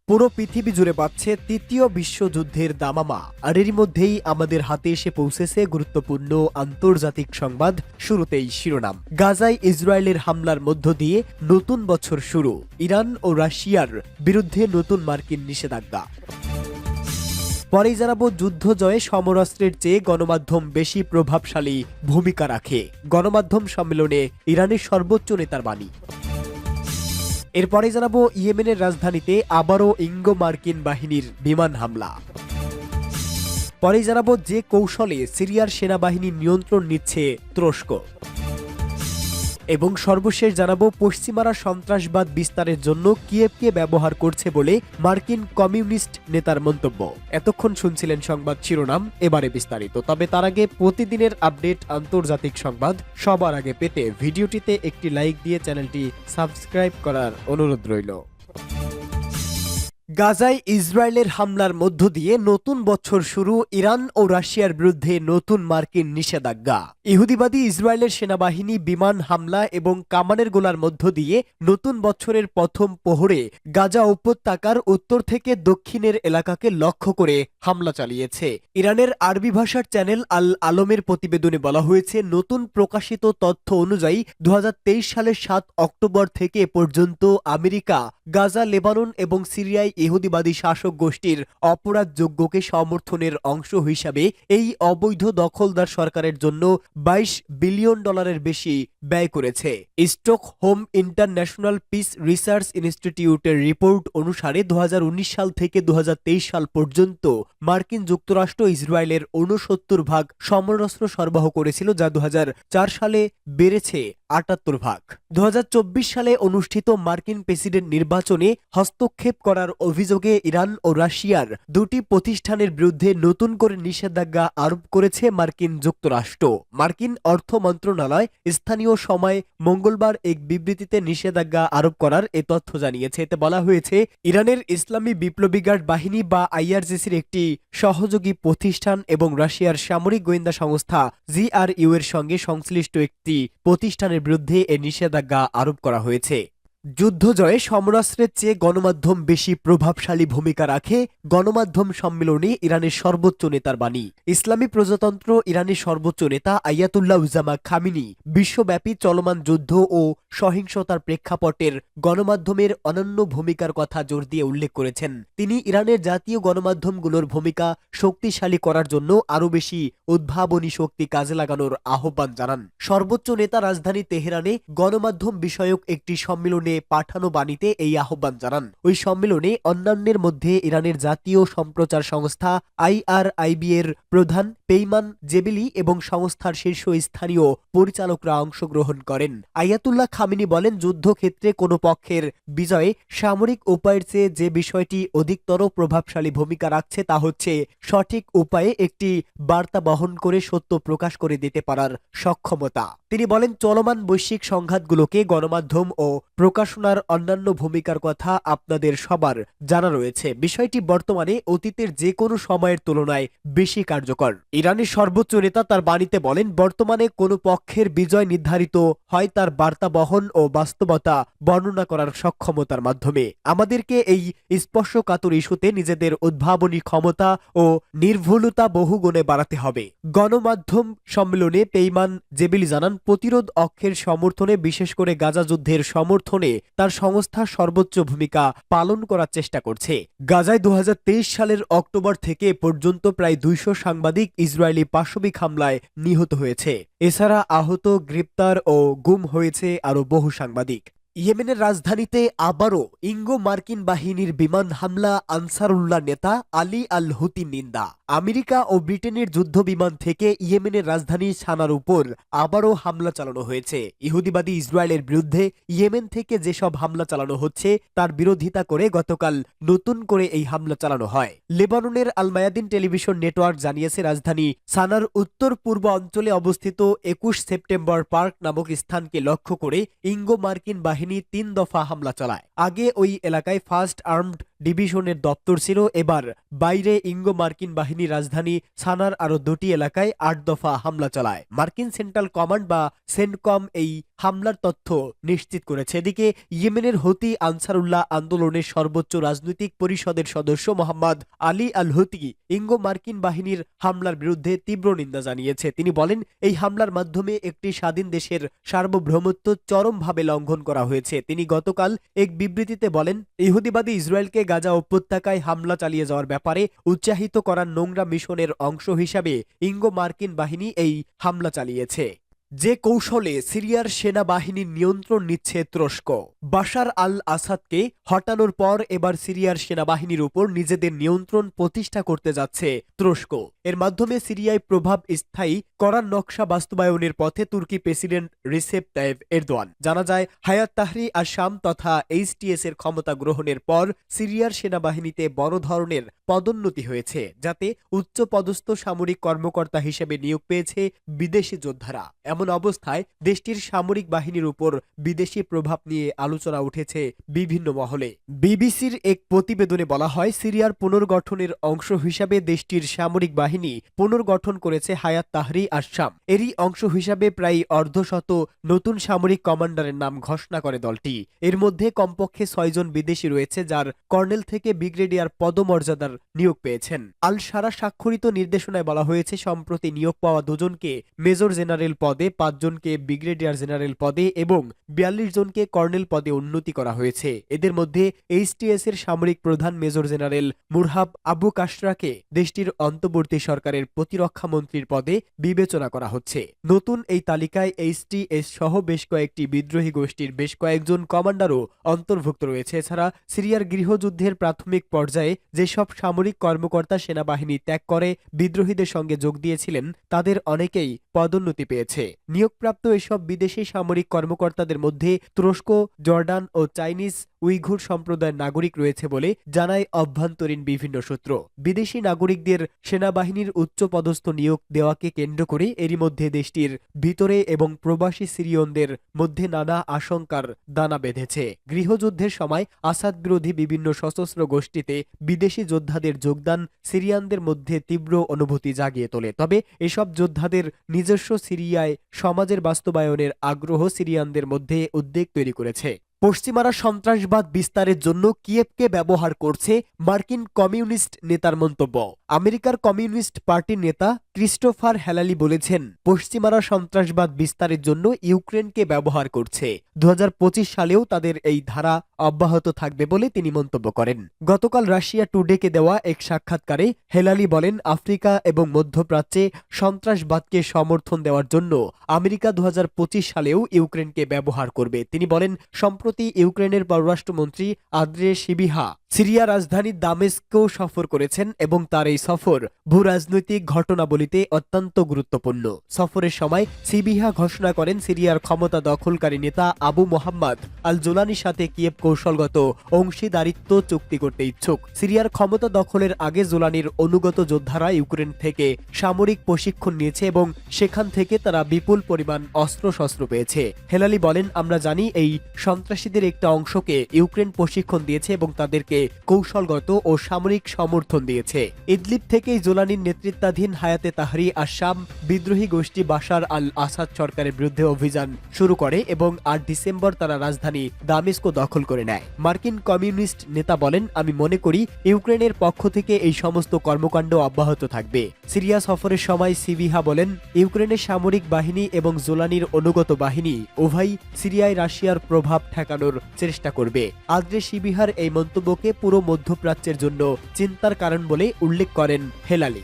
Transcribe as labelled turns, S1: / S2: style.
S1: পুরো পৃথিবী জুড়ে বাড়ছে তৃতীয় বিশ্বযুদ্ধের দামামা, আর এরই মধ্যেই আমাদের হাতে এসে পৌঁছেছে গুরুত্বপূর্ণ আন্তর্জাতিক সংবাদ। শুরুতেই শিরোনাম। গাজায় ইসরায়েলের হামলার মধ্য দিয়ে নতুন বছর শুরু, ইরান ও রাশিয়ার বিরুদ্ধে নতুন মার্কিন নিষেধাজ্ঞা। পরেই জানাবো, যুদ্ধ জয়ে সমরাস্ত্রের চেয়ে গণমাধ্যম বেশি প্রভাবশালী ভূমিকা রাখে, গণমাধ্যম সম্মেলনে ইরানের সর্বোচ্চ নেতার বাণী। এরপরে জানাবো, ইয়েমেনের রাজধানীতে আবারও ইঙ্গো মার্কিন বাহিনীর বিমান হামলা। পরে জানাবো, যে কৌশলে সিরিয়ার সেনাবাহিনী নিয়ন্ত্রণ নিচ্ছে তুরস্ক। এবং সর্বশেষ জানাবো, পশ্চিমারা সন্ত্রাসবাদ বিস্তারের জন্য কিয়েভকে ব্যবহার করছে বলে মার্কিন কমিউনিস্ট নেতার মন্তব্য। এতক্ষণ শুনছিলেন সংবাদ শিরোনাম, এবারে বিস্তারিত। তবে তার আগে প্রতিদিনের আপডেট আন্তর্জাতিক সংবাদ সবার আগে পেতে ভিডিওটিতে একটি লাইক দিয়ে চ্যানেলটি সাবস্ক্রাইব করার অনুরোধ রইল। গাজায় ইসরায়েলের হামলার মধ্য দিয়ে নতুন বছর শুরু, ইরান ও রাশিয়ার বিরুদ্ধে নতুন মার্কিন নিষেধাজ্ঞা। ইহুদিবাদী ইসরায়েলের সেনাবাহিনী বিমান হামলা এবং কামানের গোলার মধ্য দিয়ে নতুন বছরের প্রথম প্রহরে গাজা উপত্যকার উত্তর থেকে দক্ষিণের এলাকাকে লক্ষ্য করে হামলা চালিয়েছে। ইরানের আরবি ভাষার চ্যানেল আল আলমের প্রতিবেদনে বলা হয়েছে, নতুন প্রকাশিত তথ্য অনুযায়ী 2023 সালের 7 অক্টোবর থেকে পর্যন্ত আমেরিকা গাজা, লেবানন এবং সিরিয়ায় ইহুদিবাদী শাসক গোষ্ঠীর অপরাধযোগ্যকে সমর্থনের অংশ হিসাবে এই অবৈধ দখলদার সরকারের জন্য $22 বিলিয়ন বেশি ব্যয় করেছে। স্টকহোম ইন্টারন্যাশনাল পিস রিসার্চ ইনস্টিটিউটের রিপোর্ট অনুসারে 2019 সাল থেকে 2023 সাল পর্যন্ত মার্কিন যুক্তরাষ্ট্র ইসরায়েলের 69% সমরাস্ত্র সরবরাহ করেছিল, যা 2004 সালে বেড়েছে 78%। 2024 সালে অনুষ্ঠিত মার্কিন প্রেসিডেন্ট নির্বাচনে হস্তক্ষেপ করার অভিযোগে ইরান ও রাশিয়ার দুটি প্রতিষ্ঠানের বিরুদ্ধে নতুন করে নিষেধাজ্ঞা আরোপ করেছে মার্কিন যুক্তরাষ্ট্র। মার্কিন অর্থ মন্ত্রণালয় স্থানীয় সময় মঙ্গলবার এক বিবৃতিতে নিষেধাজ্ঞা আরোপ করার এ তথ্য জানিয়েছে। এতে বলা হয়েছে, ইরানের ইসলামী বিপ্লবী গার্ড বাহিনী বা আইআরজিসির একটি সহযোগী প্রতিষ্ঠান এবং রাশিয়ার সামরিক গোয়েন্দা সংস্থা জিআরইউ এর সঙ্গে সংশ্লিষ্ট একটি প্রতিষ্ঠানের বিরুদ্ধে এ নিষেধাজ্ঞা আরোপ করা হয়েছে। যুদ্ধ জয়ে সমরাস্ত্রের চেয়ে গণমাধ্যম বেশি প্রভাবশালী ভূমিকা রাখে, গণমাধ্যম সম্মেলনে ইরানের সর্বোচ্চ নেতার বাণী। ইসলামী প্রজাতন্ত্র ইরানের সর্বোচ্চ নেতা আয়াতুল্লাহ উজামা খামিনি বিশ্বব্যাপী চলমান যুদ্ধ ও সহিংসতার প্রেক্ষাপটের গণমাধ্যমের অনন্য ভূমিকার কথা জোর দিয়ে উল্লেখ করেছেন। তিনি ইরানের জাতীয় গণমাধ্যমগুলোর ভূমিকা শক্তিশালী করার জন্য আরও বেশি উদ্ভাবনী শক্তি কাজে লাগানোর আহ্বান জানান। সর্বোচ্চ নেতা রাজধানী তেহরানে গণমাধ্যম বিষয়ক একটি সম্মেলনে পাঠানো বাণীতে এই আহ্বান জানান। ওই সম্মেলনে অন্যান্যের মধ্যে ইরানের জাতীয় সম্প্রচার সংস্থা IRIB এর প্রধান পেইমান জেবেলি এবং সংস্থার শীর্ষস্থানীয় পরিচালকরা অংশগ্রহণ করেন। আয়াতুল্লাহ খামিনি বলেন, যুদ্ধক্ষেত্রে কোনো পক্ষের বিজয়ে সামরিক উপায়ের চেয়ে যে বিষয়টি অধিকতর প্রভাবশালী ভূমিকা রাখছে তা হচ্ছে সঠিক উপায়ে একটি বার্তা বহন করে সত্য প্রকাশ করে দিতে পারার সক্ষমতা। তিনি বলেন, চলমান বৈশ্বিক সংঘাতগুলোকে গণমাধ্যম ও প্রকাশনার অন্যান্য ভূমিকার কথা আপনাদের সবার জানা রয়েছে। বিষয়টি বর্তমানে অতীতের যে কোনো সময়ের তুলনায় বেশি কার্যকর। ইরানের সর্বোচ্চ নেতা তার বাণীতে বলেন, বর্তমানে কোনো পক্ষের বিজয় নির্ধারিত হয় তার বার্তা বহন ও বাস্তবতা বর্ণনা করার সক্ষমতার মাধ্যমে। আমাদেরকে এই স্পর্শকাতর ইস্যুতে নিজেদের উদ্ভাবনী ক্ষমতা ও নির্ভুলতা বহুগুণে বাড়াতে হবে। গণমাধ্যম সম্মেলনে পেইমান জেবেলি জানান, প্রতিরোধ অক্ষের সমর্থনে, বিশেষ করে গাজা যুদ্ধের সমর্থনে তার সংস্থা সর্বোচ্চ ভূমিকা পালন করার চেষ্টা করছে। গাজায় 2023 সালের অক্টোবর থেকে পর্যন্ত প্রায় 200 সাংবাদিক ইসরায়েলি পাশবিক হামলায় নিহত হয়েছে। এছাড়া আহত, গ্রেপ্তার ও গুম হয়েছে আরও বহু সাংবাদিক। ইয়েমেনের রাজধানীতে আবারও ইঙ্গো মার্কিন বাহিনীর বিমান হামলা, আনসারুল্লাহ নেতা আলী আল হুতির নিন্দা। আমেরিকা ও ব্রিটেনের যুদ্ধ বিমান থেকে ইয়েমেনের রাজধানী সানার উপর আবারও হামলা চালানো হয়েছে। ইহুদিবাদী ইসরায়েলের বিরুদ্ধে ইয়েমেন থেকে যেসব হামলা চালানো হচ্ছে তার বিরোধিতা করে গতকাল নতুন করে এই হামলা চালানো হয়। লেবাননের আল মায়াদিন টেলিভিশন নেটওয়ার্ক জানিয়েছে, রাজধানী সানার উত্তর পূর্ব অঞ্চলে অবস্থিত 21 সেপ্টেম্বর পার্ক নামক স্থানকে লক্ষ্য করে ইঙ্গো মার্কিন বাহিনী 3 দফা হামলা চালায়। আগে ওই এলাকায় ফার্স্ট আর্মড ডিভিশনের দপ্তর ছিল, এবার বাইরে ইঙ্গো মার্কিন বাহিনী রাজধানী সানার আরও 2টি এলাকায় 8 দফা হামলা চালায়। মার্কিন সেন্ট্রাল কমান্ড বা সেনকম এই হামলার তথ্য নিশ্চিত করেছে। এদিকে ইয়েমেনের হুতি আনসারুল্লাহ আন্দোলনের সর্বোচ্চ রাজনৈতিক পরিষদের সদস্য মোহাম্মদ আলী আল হুতি ইঙ্গো মার্কিন বাহিনীর হামলার বিরুদ্ধে তীব্র নিন্দা জানিয়েছে। তিনি বলেন, এই হামলার মাধ্যমে একটি স্বাধীন দেশের সার্বভৌমত্ব চরমভাবে লঙ্ঘন করা হয়েছে। তিনি গতকাল এক বিবৃতিতে বলেন, ইহুদিবাদী ইসরায়েলকে গাজা উপত্যকায় হামলা চালিয়ে যাওয়ার ব্যাপারে উৎসাহিত করার নোংরা মিশনের অংশ হিসাবে ইঙ্গো মার্কিন বাহিনী এই হামলা চালিয়েছে। যে কৌশলে সিরিয়ার সেনাবাহিনীর নিয়ন্ত্রণ নিচ্ছে তুরস্ক। বাশার আল আসাদকে হটানোর পর এবার সিরিয়ার সেনাবাহিনীর উপর নিজেদের নিয়ন্ত্রণ প্রতিষ্ঠা করতে যাচ্ছে তুরস্ক। এর মাধ্যমে সিরিয়ায় প্রভাব স্থায়ী করার নকশা বাস্তবায়নের পথে তুর্কি প্রেসিডেন্ট রিসেপ তাইয়েপ এরদোয়ান। জানা যায়, হায়াত তাহরি আশ-শাম তথা এইচটিএস এর ক্ষমতা গ্রহণের পর সিরিয়ার সেনাবাহিনীতে বড় ধরনের পদোন্নতি হয়েছে, যাতে উচ্চ পদস্থ সামরিক কর্মকর্তা হিসেবে নিয়োগ পেয়েছে বিদেশি যোদ্ধারা। এমন অবস্থায় দেশটির সামরিক বাহিনীর উপর বিদেশি প্রভাব নিয়ে আলোচনা উঠেছে বিভিন্ন মহলে। বিবিসির এক প্রতিবেদনে বলা হয়, সিরিয়ার পুনর্গঠনের অংশ হিসাবে দেশটির সামরিক বাহিনী পুনর্গঠন করেছে হায়াত তাহরি আশ-শাম। এরই অংশ হিসাবে প্রায় অর্ধশত নতুন সামরিক কমান্ডারের নাম ঘোষণা করে দলটি। এর মধ্যে কমপক্ষে 6 জন বিদেশি রয়েছে, যার কর্নেল থেকে ব্রিগেডিয়ার পদমর্যাদার নিয়োগ পেয়েছেন। আল সারা স্বাক্ষরিত নির্দেশনায় বলা হয়েছে, সম্প্রতি নিয়োগ পাওয়া 2 জনকে মেজর জেনারেল পদে, 5 জনকে ব্রিগেডিয়ার জেনারেল পদে এবং 42 জনকে কর্নেল পদে উন্নতি করা হয়েছে। এদের মধ্যে এইচটিএস এর সামরিক প্রধান মেজর জেনারেল মুরহাব আবু কাশরাকে দেশটির অন্তর্বর্তী সরকারের প্রতিরক্ষা মন্ত্রীর পদে বিবেচনা করা হচ্ছে। নতুন এই তালিকায় এইচটিএস সহ বেশ কয়েকটি বিদ্রোহী গোষ্ঠীর বেশ কয়েকজন কমান্ডারও অন্তর্ভুক্ত রয়েছে। এছাড়া সিরিয়ার গৃহযুদ্ধের প্রাথমিক পর্যায়ে যেসব সামরিক কর্মকর্তা সেনাবাহিনী ত্যাগ করে বিদ্রোহীদের সঙ্গে যোগ দিয়েছিলেন, তাদের অনেকেই পদোন্নতি পেয়েছে। নিয়োগপ্রাপ্ত এসব বিদেশি সামরিক কর্মকর্তাদের মধ্যে তুরস্ক, জর্ডান ও চাইনিজ উইঘুর সম্প্রদায়ের নাগরিক রয়েছে বলে জানায় অভ্যন্তরীণ বিভিন্ন সূত্র। বিদেশি নাগরিকদের সেনাবাহিনীর উচ্চপদস্থ নিয়োগ দেওয়াকে কেন্দ্র করে এরই মধ্যে দেশটির ভিতরে এবং প্রবাসী সিরিয়নদের মধ্যে নানা আশঙ্কার দানা বেঁধেছে। গৃহযুদ্ধের সময় আসাদ বিরোধী বিভিন্ন সশস্ত্র গোষ্ঠীতে বিদেশি যোদ্ধাদের যোগদান সিরিয়ানদের মধ্যে তীব্র অনুভূতি জাগিয়ে তোলে। তবে এসব যোদ্ধাদের নিজস্ব সিরিয়ায় সমাজের বাস্তবায়নের আগ্রহ সিরিয়ানদের মধ্যে উদ্বেগ তৈরি করেছে। পশ্চিমারা সন্ত্রাসবাদ বিস্তারের জন্য কিয়েভকে ব্যবহার করছে, মার্কিন কমিউনিস্ট নেতার মন্তব্য। আমেরিকার কমিউনিস্ট পার্টির নেতা ক্রিস্টোফার হ্যালালি বলেছেন, পশ্চিমারা সন্ত্রাসবাদ বিস্তারের জন্য ইউক্রেনকে ব্যবহার করছে। 2025 সালেও তাদের এই ধারা অব্যাহত থাকবে বলে তিনি মন্তব্য করেন। গতকাল রাশিয়া টুডেকে দেওয়া এক সাক্ষাৎকারে হেলালি বলেন, আফ্রিকা এবং মধ্যপ্রাচ্যে সন্ত্রাসবাদকে সমর্থন দেওয়ার জন্য আমেরিকা 2025 সালেও ইউক্রেনকে ব্যবহার করবে। তিনি বলেন, সম্প্রতি ইউক্রেনের পররাষ্ট্রমন্ত্রী আদ্রে শিবিহা সিরিয়া রাজধানী দামেস্কো সফর করেছেন এবং তার এই সফর ভূরাজনৈতিক ঘটনাবলিতে অত্যন্ত গুরুত্বপূর্ণ। সফরের সময় শিবিহা ঘোষণা করেন, সিরিয়ার ক্ষমতা দখলকারী নেতা আবু মোহাম্মদ আল জোলানির সাথে কিয়েভ কৌশলগত অংশীদারিত্ব চুক্তি করতে ইচ্ছুক। সিরিয়ার ক্ষমতা দখলের আগে জোলানির অনুগত যোদ্ধারা ইউক্রেন থেকে সামরিক প্রশিক্ষণ নিয়েছে এবং সেখান থেকে তারা বিপুল পরিমাণ অস্ত্রশস্ত্র পেয়েছে। হেলালি বলেন, আমরা জানি এই সন্ত্রাসীদের একটা অংশকে ইউক্রেন প্রশিক্ষণ দিয়েছে এবং তাদেরকে কৌশলগত ও সামরিক সমর্থন দিয়েছে। ইদলিব থেকেই জোলানির নেতৃত্বাধীন হায়াতে তাহরি আশ-শাম বিদ্রোহী গোষ্ঠী বাশার আল আসাদ সরকারের বিরুদ্ধে অভিযান শুরু করে এবং 8 ডিসেম্বর তারা রাজধানী দামেস্কো দখল করে নেয়। মার্কিন কমিউনিস্ট নেতা বলেন, আমি মনে করি ইউক্রেনের পক্ষ থেকে এই সমস্ত কর্মকাণ্ড অব্যাহত থাকবে। সিরিয়া সফরের সময় শিবিহা বলেন, ইউক্রেনের সামরিক বাহিনী এবং জোলানির অনুগত বাহিনী উভয় সিরিয়ায় রাশিয়ার প্রভাব ঠেকানোর চেষ্টা করবে। আদ্রে শিবিহার এই মন্তব্যকে পুরো মধ্যপ্রাচ্যের জন্য চিন্তার কারণ বলে উল্লেখ করেন হেলালি।